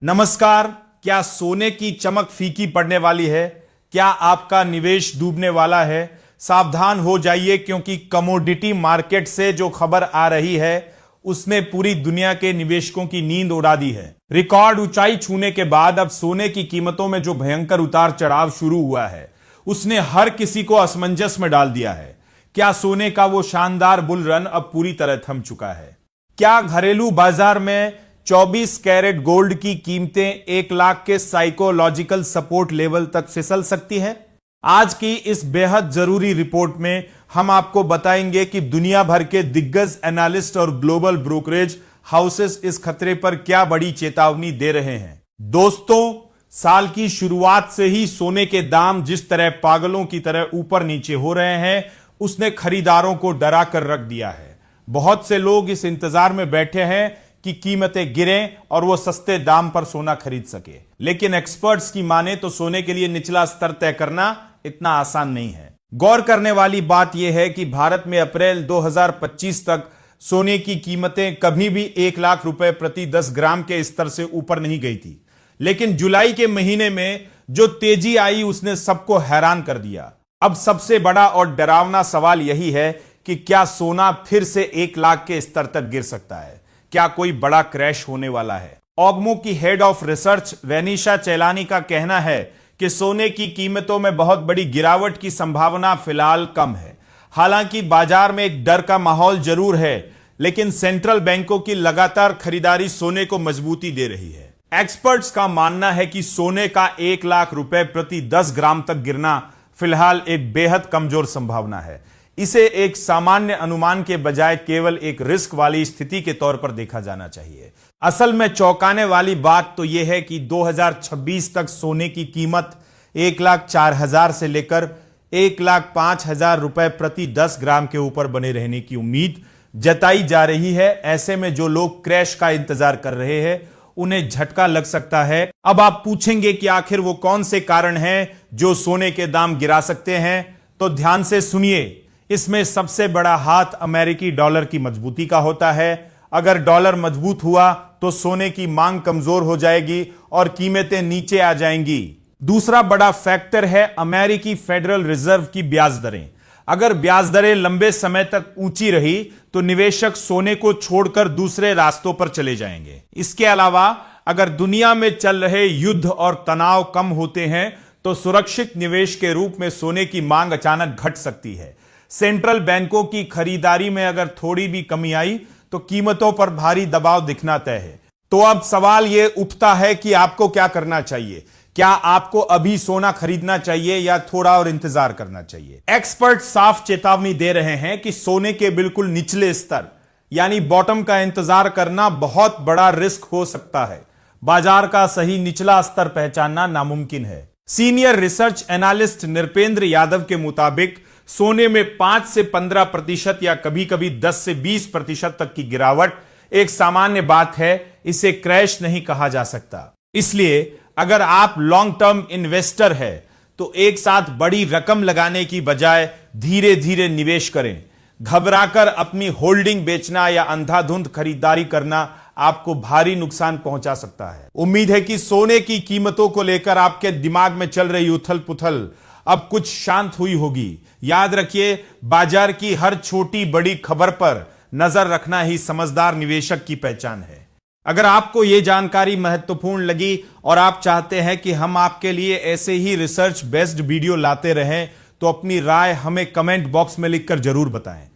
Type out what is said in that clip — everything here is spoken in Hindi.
नमस्कार। क्या सोने की चमक फीकी पड़ने वाली है? क्या आपका निवेश डूबने वाला है? सावधान हो जाइए, क्योंकि कमोडिटी मार्केट से जो खबर आ रही है उसने पूरी दुनिया के निवेशकों की नींद उड़ा दी है। रिकॉर्ड ऊंचाई छूने के बाद अब सोने की कीमतों में जो भयंकर उतार चढ़ाव शुरू हुआ है उसने हर किसी को असमंजस में डाल दिया है। क्या सोने का वो शानदार बुल रन अब पूरी तरह थम चुका है? क्या घरेलू बाजार में 24 कैरेट गोल्ड की कीमतें 1 लाख के साइकोलॉजिकल सपोर्ट लेवल तक फिसल सकती हैं? आज की इस बेहद जरूरी रिपोर्ट में हम आपको बताएंगे कि दुनिया भर के दिग्गज एनालिस्ट और ग्लोबल ब्रोकरेज हाउसेस इस खतरे पर क्या बड़ी चेतावनी दे रहे हैं। दोस्तों, साल की शुरुआत से ही सोने के दाम जिस तरह पागलों की तरह ऊपर नीचे हो रहे हैं उसने खरीदारों को डरा कर रख दिया है। बहुत से लोग इस इंतजार में बैठे हैं कि कीमतें गिरें और वो सस्ते दाम पर सोना खरीद सके, लेकिन एक्सपर्ट्स की माने तो सोने के लिए निचला स्तर तय करना इतना आसान नहीं है। गौर करने वाली बात यह है कि भारत में अप्रैल 2025 तक सोने की कीमतें कभी भी 1 लाख रुपए प्रति 10 ग्राम के स्तर से ऊपर नहीं गई थी, लेकिन जुलाई के महीने में जो तेजी आई उसने सबको हैरान कर दिया। अब सबसे बड़ा और डरावना सवाल यही है कि क्या सोना फिर से 1 लाख के स्तर तक गिर सकता है? क्या कोई बड़ा क्रैश होने वाला है? ऑगमो की head of research Venisha Chelani का कहना है कि सोने की कीमतों में बहुत बड़ी गिरावट की संभावना फिलहाल कम है। हालांकि बाजार में एक डर का माहौल जरूर है, लेकिन सेंट्रल बैंकों की लगातार खरीदारी सोने को मजबूती दे रही है। एक्सपर्ट्स का मानना है कि सोने का 1 लाख रुपए प्रति 10 ग्राम तक गिरना फिलहाल एक बेहद कमजोर संभावना है। इसे एक सामान्य अनुमान के बजाय केवल एक रिस्क वाली स्थिति के तौर पर देखा जाना चाहिए। असल में चौंकाने वाली बात तो यह है कि 2026 तक सोने की कीमत 1,04,000 से लेकर 1,05,000 रुपए प्रति 10 ग्राम के ऊपर बने रहने की उम्मीद जताई जा रही है। ऐसे में जो लोग क्रैश का इंतजार कर रहे हैं उन्हें झटका लग सकता है। अब आप पूछेंगे कि आखिर वो कौन से कारण हैं जो सोने के दाम गिरा सकते हैं, तो ध्यान से सुनिए। इसमें सबसे बड़ा हाथ अमेरिकी डॉलर की मजबूती का होता है। अगर डॉलर मजबूत हुआ तो सोने की मांग कमजोर हो जाएगी और कीमतें नीचे आ जाएंगी। दूसरा बड़ा फैक्टर है अमेरिकी फेडरल रिजर्व की ब्याज दरें। अगर ब्याज दरें लंबे समय तक ऊंची रही तो निवेशक सोने को छोड़कर दूसरे रास्तों पर चले जाएंगे। इसके अलावा अगर दुनिया में चल रहे युद्ध और तनाव कम होते हैं तो सुरक्षित निवेश के रूप में सोने की मांग अचानक घट सकती है। सेंट्रल बैंकों की खरीदारी में अगर थोड़ी भी कमी आई तो कीमतों पर भारी दबाव दिखना तय है। तो अब सवाल यह उठता है कि आपको क्या करना चाहिए? क्या आपको अभी सोना खरीदना चाहिए या थोड़ा और इंतजार करना चाहिए? एक्सपर्ट साफ चेतावनी दे रहे हैं कि सोने के बिल्कुल निचले स्तर यानी बॉटम का इंतजार करना बहुत बड़ा रिस्क हो सकता है। बाजार का सही निचला स्तर पहचानना नामुमकिन है। Senior research analyst Nripendra Yadav के मुताबिक सोने में 5 से 15% या कभी कभी 10 से 20% तक की गिरावट एक सामान्य बात है। इसे क्रैश नहीं कहा जा सकता। इसलिए अगर आप लॉन्ग टर्म इन्वेस्टर है तो एक साथ बड़ी रकम लगाने की बजाय धीरे धीरे निवेश करें। घबराकर अपनी होल्डिंग बेचना या अंधाधुंध खरीदारी करना आपको भारी नुकसान पहुंचा सकता है। उम्मीद है कि सोने की कीमतों को लेकर आपके दिमाग में चल रही उथल पुथल अब कुछ शांत हुई होगी। याद रखिए, बाजार की हर छोटी बड़ी खबर पर नजर रखना ही समझदार निवेशक की पहचान है। अगर आपको यह जानकारी महत्वपूर्ण लगी और आप चाहते हैं कि हम आपके लिए ऐसे ही रिसर्च बेस्ड वीडियो लाते रहें तो अपनी राय हमें कमेंट बॉक्स में लिखकर जरूर बताएं।